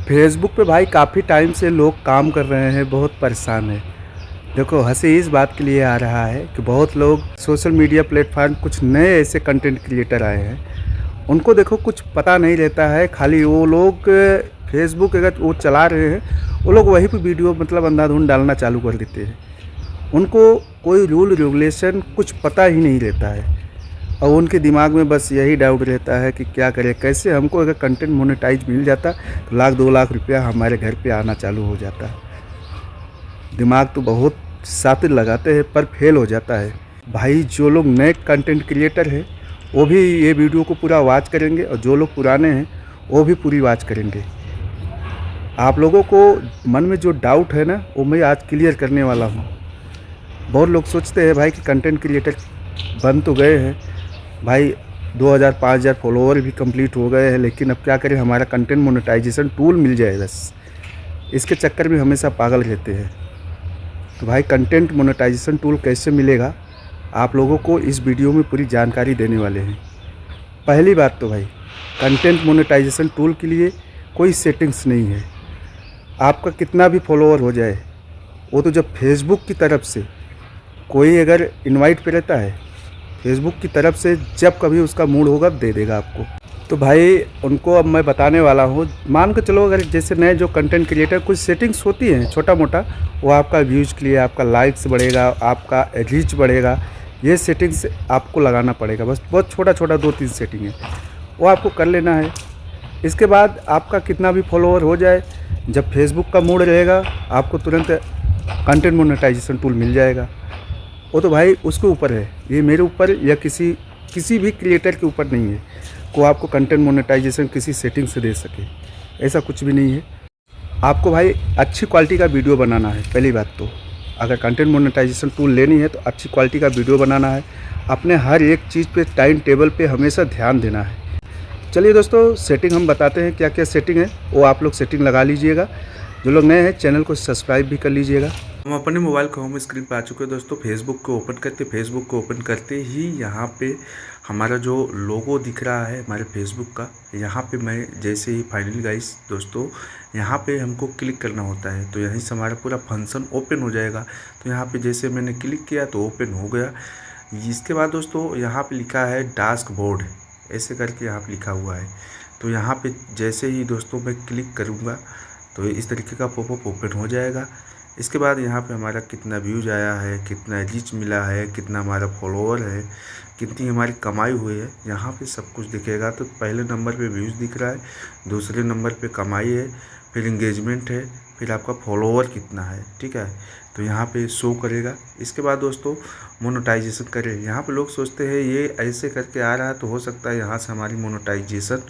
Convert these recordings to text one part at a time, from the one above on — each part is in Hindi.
फेसबुक पे भाई काफ़ी टाइम से लोग काम कर रहे हैं, बहुत परेशान है। देखो हँसी इस बात के लिए आ रहा है कि बहुत लोग सोशल मीडिया प्लेटफॉर्म कुछ नए ऐसे कंटेंट क्रिएटर आए हैं। उनको देखो कुछ पता नहीं रहता है, खाली वो लोग फेसबुक अगर वो चला रहे हैं, वो लोग वहीं पे वीडियो मतलब अंधाधुंध डालना चालू कर देते हैं। उनको कोई रूल रेगुलेशन कुछ पता ही नहीं रहता है और उनके दिमाग में बस यही डाउट रहता है कि क्या करें, कैसे हमको अगर कंटेंट मोनेटाइज मिल जाता तो लाख 2 लाख रुपया हमारे घर पे आना चालू हो जाता। दिमाग तो बहुत शातिर लगाते हैं पर फेल हो जाता है। भाई जो लोग नए कंटेंट क्रिएटर हैं वो भी ये वीडियो को पूरा वॉच करेंगे और जो लोग पुराने हैं वो भी पूरी वॉच करेंगे। आप लोगों को मन में जो डाउट है ना वो मैं आज क्लियर करने वाला हूँ। बहुत लोग सोचते हैं भाई कि कंटेंट क्रिएटर बन तो गए हैं भाई, 2000 5000 फॉलोवर भी कंप्लीट हो गए हैं, लेकिन अब क्या करें, हमारा कंटेंट मोनेटाइजेशन टूल मिल जाए बस। इसके चक्कर में हमेशा पागल रहते हैं। तो भाई कंटेंट मोनेटाइजेशन टूल कैसे मिलेगा, आप लोगों को इस वीडियो में पूरी जानकारी देने वाले हैं। पहली बात तो भाई कंटेंट मोनेटाइजेशन टूल के लिए कोई सेटिंग्स नहीं है। आपका कितना भी फॉलोवर हो जाए, वो तो जब फेसबुक की तरफ से कोई अगर इनवाइट पे रहता है, फेसबुक की तरफ से जब कभी उसका मूड होगा दे देगा आपको। तो भाई उनको अब मैं बताने वाला हूँ। मान के चलो अगर जैसे नए जो कंटेंट क्रिएटर कुछ सेटिंग्स होती हैं छोटा मोटा, वो आपका व्यूज़ के लिए, आपका लाइक्स बढ़ेगा, आपका रीच बढ़ेगा, ये सेटिंग्स आपको लगाना पड़ेगा। बस बहुत छोटा छोटा 2-3 सेटिंग है, वो आपको कर लेना है। इसके बाद आपका कितना भी फॉलोवर हो जाए, जब फेसबुक का मूड रहेगा आपको तुरंत कंटेंट मोनेटाइजेशन टूल मिल जाएगा। वो तो भाई उसके ऊपर है, ये मेरे ऊपर या किसी भी क्रिएटर के ऊपर नहीं है को आपको कंटेंट मोनेटाइजेशन किसी सेटिंग से दे सके, ऐसा कुछ भी नहीं है। आपको भाई अच्छी क्वालिटी का वीडियो बनाना है। पहली बात तो अगर कंटेंट मोनेटाइजेशन टूल लेनी है तो अच्छी क्वालिटी का वीडियो बनाना है। अपने हर एक चीज़ पे टाइम टेबल पे हमेशा ध्यान देना है। चलिए दोस्तों, सेटिंग हम बताते हैं क्या क्या सेटिंग है, वो आप लोग सेटिंग लगा लीजिएगा। जो लोग नए हैं चैनल को सब्सक्राइब भी कर लीजिएगा। हम अपने मोबाइल को होम स्क्रीन पर आ चुके हैं दोस्तों। फेसबुक को ओपन करते ही यहाँ पे हमारा जो लोगो दिख रहा है हमारे फेसबुक का, यहाँ पे मैं जैसे ही फाइनली गाइस दोस्तों यहाँ पे हमको क्लिक करना होता है, तो यहीं से हमारा पूरा फंक्शन ओपन हो जाएगा। तो यहाँ पे जैसे मैंने क्लिक किया तो ओपन हो गया। इसके बाद दोस्तों यहाँ पे लिखा है डैशबोर्ड, ऐसे करके यहाँ पे लिखा हुआ है। तो यहाँ पे जैसे ही दोस्तों मैं क्लिक करूँगा तो इस तरीके का पॉपअप ओपन हो जाएगा। इसके बाद यहाँ पे हमारा कितना व्यूज आया है, कितना रीच मिला है, कितना हमारा फॉलोवर है, कितनी हमारी कमाई हुई है, यहाँ पे सब कुछ दिखेगा। तो पहले नंबर पे व्यूज़ दिख रहा है, दूसरे नंबर पे कमाई है, फिर इंगेजमेंट है, फिर आपका फॉलोवर कितना है, ठीक है, तो यहाँ पे शो करेगा। इसके बाद दोस्तों मोनेटाइजेशन करें। यहाँ पे लोग सोचते हैं ये ऐसे करके आ रहा है तो हो सकता है यहाँ से हमारी मोनेटाइजेशन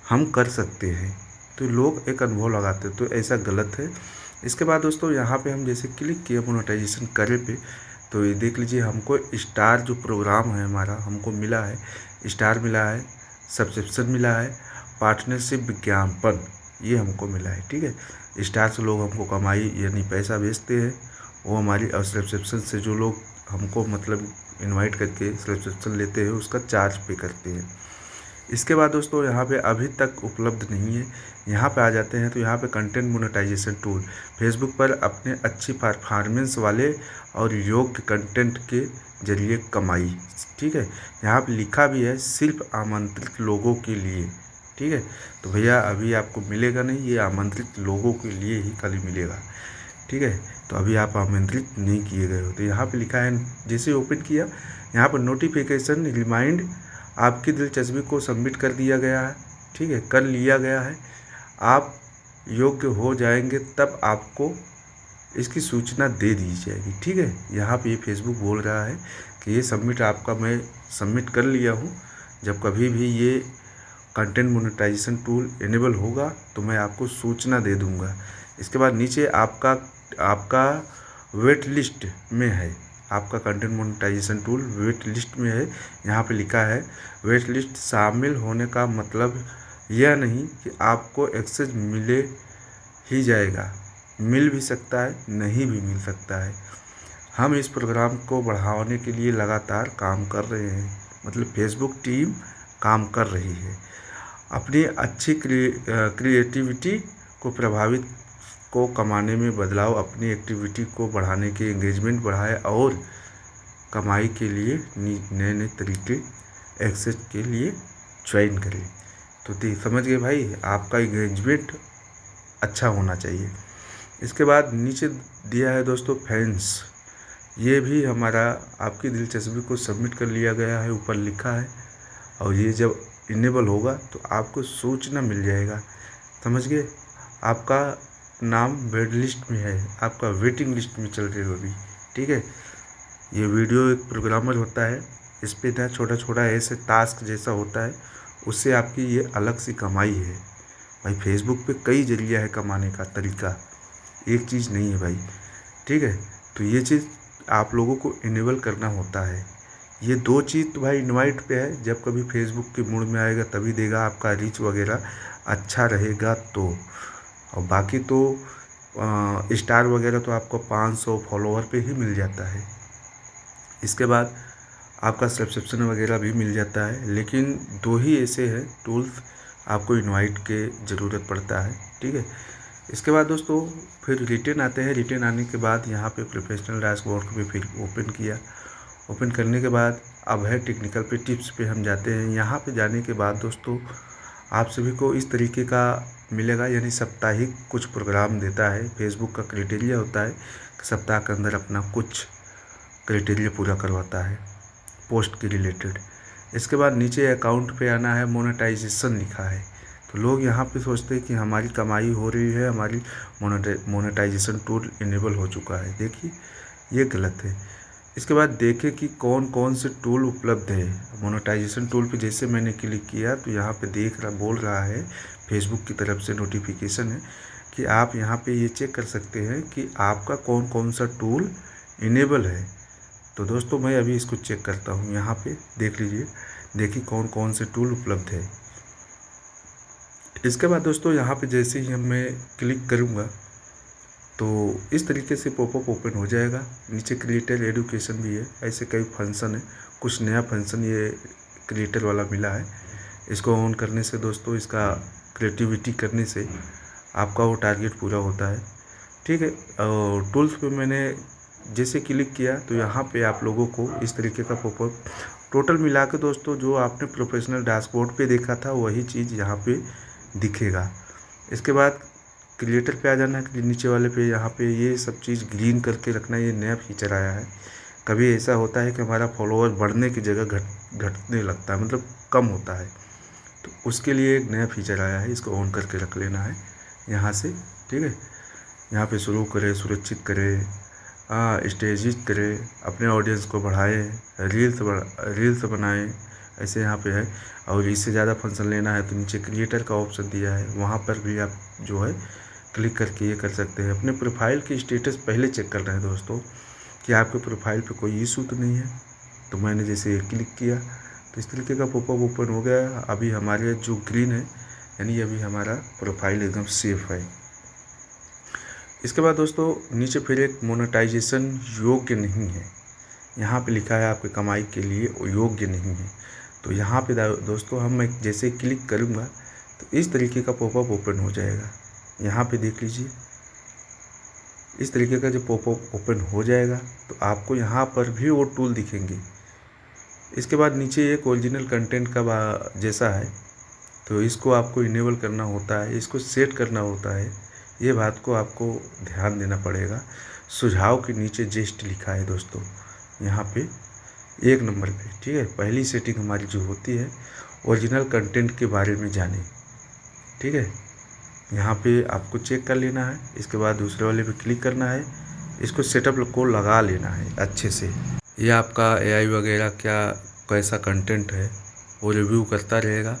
हम कर सकते हैं, तो लोग एक अनुभव लगाते हैं, तो ऐसा गलत है। इसके बाद दोस्तों यहाँ पे हम जैसे क्लिक किया मोनेटाइजेशन करे पे, तो ये देख लीजिए हमको स्टार जो प्रोग्राम है हमारा हमको मिला है, स्टार मिला है, सब्सक्रिप्शन मिला है, पार्टनरशिप विज्ञापन ये हमको मिला है, ठीक है। स्टार से लोग हमको कमाई यानी पैसा भेजते हैं वो हमारी, और सब्सक्रिप्शन से जो लोग हमको मतलब इनवाइट करके सब्सक्रिप्शन लेते हैं उसका चार्ज पे करते हैं। इसके बाद दोस्तों यहाँ पे अभी तक उपलब्ध नहीं है, यहाँ पे आ जाते हैं तो यहाँ पे कंटेंट मोनेटाइजेशन टूल, फेसबुक पर अपने अच्छी परफॉर्मेंस वाले और योग्य कंटेंट के जरिए कमाई, ठीक है। यहाँ पे लिखा भी है सिर्फ आमंत्रित लोगों के लिए, ठीक है। तो भैया अभी आपको मिलेगा नहीं, ये आमंत्रित लोगों के लिए ही खाली मिलेगा, ठीक है। तो अभी आप आमंत्रित नहीं किए गए हो, तो यहाँ पे लिखा है, जैसे ओपन किया यहाँ पर नोटिफिकेशन रिमाइंड आपकी दिलचस्पी को सबमिट कर दिया गया है, ठीक है, कर लिया गया है, आप योग्य हो जाएंगे तब आपको इसकी सूचना दे दी जाएगी, ठीक है। यहाँ पे ये फेसबुक बोल रहा है कि ये सबमिट आपका मैं सबमिट कर लिया हूँ, जब कभी भी ये कंटेंट मोनेटाइजेशन टूल इनेबल होगा तो मैं आपको सूचना दे दूँगा। इसके बाद नीचे आपका वेट लिस्ट में है, आपका content monetization tool wait list में है। यहाँ पे लिखा है वेट लिस्ट शामिल होने का मतलब यह नहीं कि आपको एक्सेस मिले ही जाएगा, मिल भी सकता है, नहीं भी मिल सकता है। हम इस प्रोग्राम को बढ़ाने के लिए लगातार काम कर रहे हैं, मतलब फेसबुक टीम काम कर रही है। अपनी अच्छी क्रिएटिविटी को प्रभावित को कमाने में बदलाव, अपनी एक्टिविटी को बढ़ाने के एंगेजमेंट बढ़ाए और कमाई के लिए नए नए तरीके एक्सेस के लिए ज्वाइन करें। तो समझ गए भाई, आपका एंगेजमेंट अच्छा होना चाहिए। इसके बाद नीचे दिया है दोस्तों फैंस, ये भी हमारा आपकी दिलचस्पी को सबमिट कर लिया गया है, ऊपर लिखा है। और ये जब इनेबल होगा तो आपको सूचना मिल जाएगा, समझ गए। आपका नाम वेट लिस्ट में है, आपका वेटिंग लिस्ट में चल रहे हो अभी, ठीक है। ये वीडियो एक प्रोग्रामर होता है, इस पे ना छोटा छोटा ऐसे टास्क जैसा होता है, उससे आपकी ये अलग सी कमाई है भाई। फेसबुक पे कई जरिया है कमाने का तरीका, एक चीज़ नहीं है भाई, ठीक है। तो ये चीज़ आप लोगों को इनेबल करना होता है। ये 2 चीज़ तो भाई इनवाइट पे है, जब कभी फेसबुक के मूड में आएगा तभी देगा, आपका रीच वगैरह अच्छा रहेगा तो। और बाकी तो स्टार वगैरह तो आपको 500 फॉलोवर पे ही मिल जाता है। इसके बाद आपका सब्सक्रिप्शन वगैरह भी मिल जाता है, लेकिन 2 ही ऐसे हैं टूल्स आपको इनवाइट के ज़रूरत पड़ता है, ठीक है। इसके बाद दोस्तों फिर रिटर्न आते हैं। रिटर्न आने के बाद यहाँ पे प्रोफेशनल डैशबोर्ड को भी फिर ओपन किया। ओपन करने के बाद अब है टेक्निकल पे, टिप्स पे हम जाते हैं। यहाँ पे जाने के बाद दोस्तों आप सभी को इस तरीके का मिलेगा, यानी साप्ताहिक कुछ प्रोग्राम देता है। फेसबुक का क्राइटेरिया होता है कि सप्ताह के अंदर अपना कुछ क्राइटेरिया पूरा करवाता है पोस्ट के रिलेटेड। इसके बाद नीचे अकाउंट पे आना है, मोनेटाइजेशन लिखा है। तो लोग यहाँ पे सोचते हैं कि हमारी कमाई हो रही है, हमारी मोनेटाइजेशन टूल इनेबल हो चुका है। देखिए ये गलत है। इसके बाद देखें कि कौन कौन से टूल उपलब्ध है। मोनेटाइजेशन टूल पे जैसे मैंने क्लिक किया तो यहाँ पे बोल रहा है, फेसबुक की तरफ से नोटिफिकेशन है कि आप यहाँ पे ये चेक कर सकते हैं कि आपका कौन कौन सा टूल इनेबल है। तो दोस्तों मैं अभी इसको चेक करता हूँ, यहाँ पे देख लीजिए, देखिए कौन कौन से टूल उपलब्ध है। इसके बाद दोस्तों यहाँ पे जैसे ही मैं क्लिक करूँगा तो इस तरीके से पॉपअप ओपन हो जाएगा। नीचे क्रिएटर एजुकेशन भी है, ऐसे कई फंक्शन है। कुछ नया फंक्शन ये क्रिएटर वाला मिला है, इसको ऑन करने से दोस्तों, इसका क्रिएटिविटी करने से आपका वो टारगेट पूरा होता है, ठीक है। और टूल्स पे मैंने जैसे क्लिक किया तो यहाँ पे आप लोगों को इस तरीके का पॉपअप टोटल मिला के दोस्तों जो आपने प्रोफेशनल डैशबोर्ड पे देखा था वही चीज़ यहाँ पे दिखेगा। इसके बाद क्रिएटर पे आ जाना है, नीचे वाले पे, यहाँ पे ये सब चीज़ ग्रीन करके रखना। ये नया फीचर आया है। कभी ऐसा होता है कि हमारा फॉलोअर बढ़ने की जगह घटने लगता है, मतलब कम होता है, तो उसके लिए एक नया फीचर आया है, इसको ऑन करके रख लेना है यहाँ से, ठीक है। यहाँ पे शुरू करें, सुरक्षित करें, स्टेजिज करें, अपने ऑडियंस को बढ़ाएं, रील्स बनाएं, ऐसे यहाँ पे है। और इससे ज़्यादा फंक्शन लेना है तो नीचे क्रिएटर का ऑप्शन दिया है, वहाँ पर भी आप जो है क्लिक करके ये कर सकते हैं। अपने प्रोफाइल की स्टेटस पहले चेक करना है दोस्तों कि आपके प्रोफाइल पे कोई इशू तो नहीं है। तो मैंने जैसे क्लिक किया तो इस तरीके का पॉपअप ओपन हो गया। अभी हमारे जो ग्रीन है, यानी अभी हमारा प्रोफाइल एकदम सेफ है। इसके बाद दोस्तों नीचे फिर एक मोनेटाइजेशन योग्य नहीं है, यहाँ पे लिखा है आपके कमाई के लिए योग्य नहीं है। तो यहाँ पे दोस्तों मैं जैसे क्लिक करूँगा तो इस तरीके का पॉपअप ओपन हो जाएगा। यहाँ पे देख लीजिए, इस तरीके का जो पॉपअप ओपन हो जाएगा तो आपको यहाँ पर भी वो टूल दिखेंगे। इसके बाद नीचे एक ओरिजिनल कंटेंट का जैसा है, तो इसको आपको इनेबल करना होता है, इसको सेट करना होता है। ये बात को आपको ध्यान देना पड़ेगा। सुझाव के नीचे जस्ट लिखा है दोस्तों, यहाँ पे 1 नंबर पे, ठीक है। पहली सेटिंग हमारी जो होती है ओरिजिनल कंटेंट के बारे में जाने, ठीक है। यहाँ पे आपको चेक कर लेना है। इसके बाद दूसरे वाले पे क्लिक करना है, इसको सेटअप को लगा लेना है अच्छे से। ये आपका एआई वगैरह क्या कैसा कंटेंट है वो रिव्यू करता रहेगा,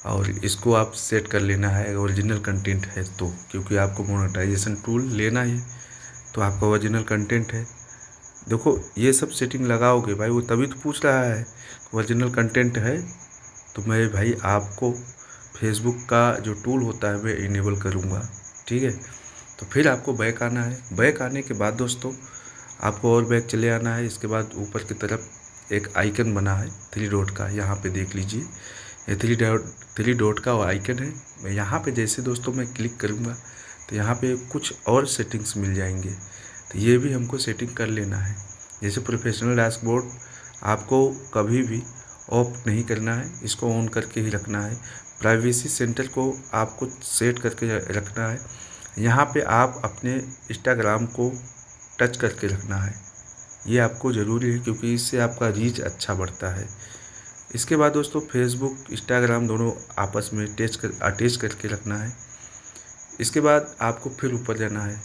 और इसको आप सेट कर लेना है ओरिजिनल कंटेंट है तो, क्योंकि आपको मोनेटाइजेशन टूल लेना है तो आपका ओरिजिनल कंटेंट है। देखो ये सब सेटिंग लगाओगे भाई, वो तभी तो पूछ रहा है ओरिजिनल कंटेंट है तो मैं भाई आपको फेसबुक का जो टूल होता है मैं इनेबल करूँगा, ठीक है। तो फिर आपको बैक आना है। बैक आने के बाद दोस्तों आपको और बैक चले आना है। इसके बाद ऊपर की तरफ एक आइकन बना है 3 डॉट का, यहाँ पे देख लीजिए, ये थ्री डॉट का आइकन है। मैं यहाँ पे जैसे दोस्तों मैं क्लिक करूँगा तो यहाँ पे कुछ और सेटिंग्स मिल जाएंगे, तो ये भी हमको सेटिंग कर लेना है। जैसे प्रोफेशनल डैशबोर्ड आपको कभी भी ऑफ नहीं करना है, इसको ऑन करके ही रखना है। प्राइवेसी सेंटर को आपको सेट करके रखना है। यहाँ पे आप अपने इंस्टाग्राम को टच करके रखना है, ये आपको ज़रूरी है क्योंकि इससे आपका रीच अच्छा बढ़ता है। इसके बाद दोस्तों फेसबुक इंस्टाग्राम दोनों आपस में अटैच करके रखना है। इसके बाद आपको फिर ऊपर जाना है।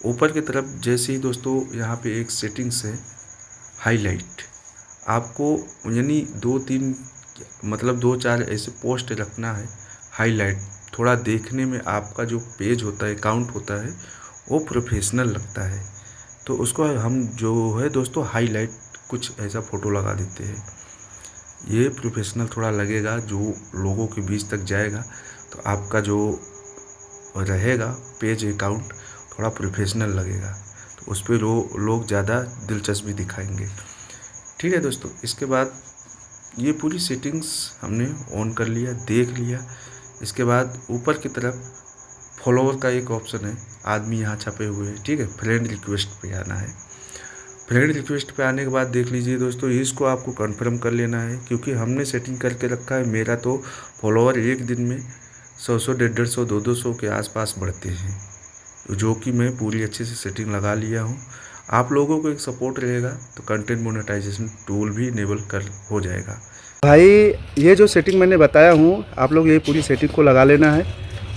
ऊपर की तरफ जैसे ही दोस्तों यहाँ पे एक सेटिंग्स है हाईलाइट, आपको यानी 2-3 मतलब 2-4 ऐसे पोस्ट रखना है हाईलाइट। थोड़ा देखने में आपका जो पेज होता है, अकाउंट होता है, वो प्रोफेशनल लगता है, तो उसको हम जो है दोस्तों हाईलाइट कुछ ऐसा फ़ोटो लगा देते हैं। ये प्रोफेशनल थोड़ा लगेगा, जो लोगों के बीच तक जाएगा तो आपका जो रहेगा पेज अकाउंट थोड़ा प्रोफेशनल लगेगा, तो उस पर लोग ज़्यादा दिलचस्पी दिखाएंगे। ठीक है दोस्तों, इसके बाद ये पूरी सेटिंग्स हमने ऑन कर लिया, देख लिया। इसके बाद ऊपर की तरफ फॉलोवर का एक ऑप्शन है, आदमी यहाँ छपे हुए हैं, ठीक है। फ्रेंड रिक्वेस्ट पे आना है। फ्रेंड रिक्वेस्ट पे आने के बाद देख लीजिए दोस्तों, इसको आपको कंफर्म कर लेना है क्योंकि हमने सेटिंग करके रखा है। मेरा तो फॉलोवर एक दिन में 100, 150, 200 के आसपास बढ़ते हैं, जो कि मैं पूरी अच्छे से सेटिंग लगा लिया हूँ। आप लोगों को एक सपोर्ट रहेगा तो कंटेंट मोनेटाइजेशन टूल भी इनेबल हो जाएगा। भाई ये जो सेटिंग मैंने बताया हूँ, आप लोग ये पूरी सेटिंग को लगा लेना है।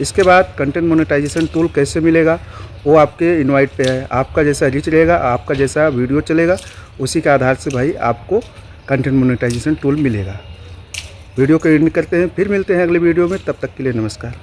इसके बाद कंटेंट मोनेटाइजेशन टूल कैसे मिलेगा वो आपके इनवाइट पे है। आपका जैसा रीच रहेगा, आपका जैसा वीडियो चलेगा, उसी के आधार से भाई आपको कंटेंट मोनेटाइजेशन टूल मिलेगा। वीडियो को एंड करते हैं, फिर मिलते हैं अगले वीडियो में। तब तक के लिए नमस्कार।